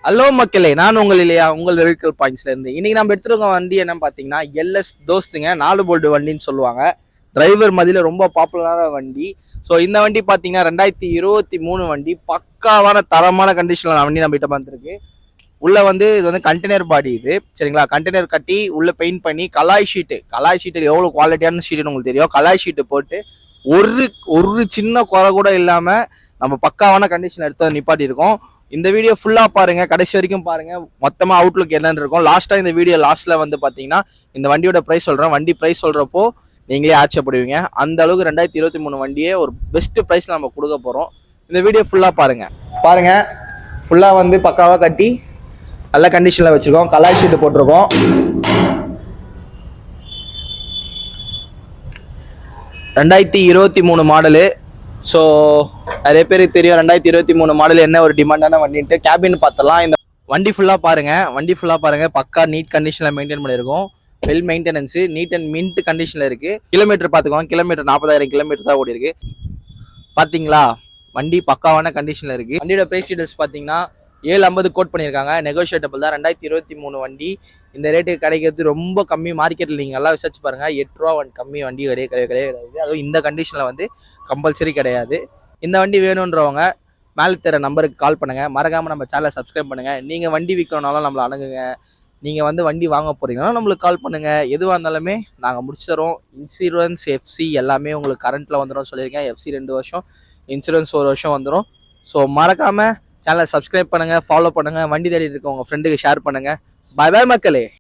Hello மக்களே, நான் உங்கள் வெஹிக்கிள் பாயிண்ட்ஸ்ல இருந்து இன்னைக்கு நம்ம எடுத்துருக்க வண்டி என்னன்னு பாத்தீங்கன்னா எல்எஸ் தோஸ்துங்க 4 போல்ட் வண்டின்னு சொல்லுவாங்க. டிரைவர் மதியில ரொம்ப பாப்புலரான வண்டி. ஸோ இந்த வண்டி பாத்தீங்கன்னா 2023 வண்டி, பக்காவான தரமான கண்டிஷன்ல வண்டி நம்ம கிட்ட வந்துருக்கு. உள்ள வந்து இது வந்து கண்டெய்னர் பாடி, இது சரிங்களா. கண்டெய்னர் கட்டி உள்ள பெயிண்ட் பண்ணி கலாய் ஷீட்டு எவ்வளவு குவாலிட்டியான ஷீட்டுன்னு உங்களுக்கு தெரியும். கலாய் ஷீட்டு போட்டு ஒரு ஒரு சின்ன குறை கூட இல்லாம நம்ம பக்காவான கண்டிஷன் எடுத்து நிப்பாட்டி இருக்கோம். இந்த வீடியோ ஃபுல்லா பாருங்க, கடைசி வரைக்கும் பாருங்க. மொத்தமா அவுட்லுக் என்னன்னு இருக்கும். லாஸ்டா இந்த வீடியோ லாஸ்ட்ல வந்து பாத்தீங்கன்னா இந்த வண்டியோட பிரைஸ் சொல்றேன். வண்டி பிரைஸ் சொல்றப்போ நீங்களே ஆச்சரியப்படுவீங்க. அந்த அளவுக்கு 2023 வண்டியே ஒரு பெஸ்ட் பிரைஸ்ல நம்ம கொடுக்க போறோம். இந்த வீடியோ ஃபுல்லா பாருங்க. ஃபுல்லா வந்து பக்காவா கட்டி நல்ல கண்டிஷன்ல வச்சிருக்கோம். கலாய் ஷீட் போட்டிருக்கோம். (2023) மாடலு. ஸோ நிறைய பேருக்கு தெரியும் 2023 மாடல் என்ன ஒரு டிமாண்டான வண்டின்ட்டு. கேபின் பார்த்தலாம். இந்த வண்டி ஃபுல்லாக பாருங்க. பக்கா நீட் கண்டிஷனில் மெயின்டைன் பண்ணியிருக்கோம். Well maintenance, neat and mint கண்டிஷனில் இருக்குது. கிலோமீட்டர் பார்த்துக்கோங்க. கிலோமீட்டர் 40,000 கிலோமீட்டர் தான் ஓடி இருக்கு. பார்த்தீங்களா, வண்டி பக்காவான கண்டிஷனில் இருக்குது. வண்டியோட ப்ரைஸ் டீடைல்ஸ் பார்த்தீங்கன்னா 750 கோட் பண்ணியிருக்காங்க. நெகோஷியேட்டபிள் தான். 2023 வண்டி இந்த ரேட்டுக்கு கிடைக்கிறது ரொம்ப கம்மி. மார்க்கெட்டில் நீங்கள் எல்லாம் விசாரிச்சு பாருங்கள். 8 ரூபா கம்மி வண்டி கிடையாது. அதுவும் இந்த கண்டிஷனில் வந்து கம்பல்சரி கிடையாது. இந்த வண்டி வேணுன்றவங்க மேலே தர நம்பருக்கு கால் பண்ணுங்கள். மறக்காமல் நம்ம சேனலை சப்ஸ்கிரைப் பண்ணுங்கள். நீங்கள் வண்டி விற்கணுனாலும் நம்மளை அணுகுங்க. நீங்கள் வந்து வண்டி வாங்க போகிறீங்கன்னா நம்மளுக்கு கால் பண்ணுங்கள். எதுவாக இருந்தாலுமே நாங்கள் முடிச்சு தரோம். இன்சூரன்ஸ், எஃப்சி எல்லாமே உங்களுக்கு கரண்ட்டில் வந்துடும் சொல்லியிருக்கேன். எஃப்சி 2 வருஷம், இன்சூரன்ஸ் 1 வருஷம் வந்துடும். ஸோ மறக்காமல் சேனலை சப்ஸ்கிரைப் பண்ணுங்கள், ஃபாலோ பண்ணுங்கள். வண்டி தேடிட்டு இருக்க உங்கள் ஃப்ரெண்டுக்கு ஷேர் பண்ணுங்கள். பாய் பாய் மக்களே.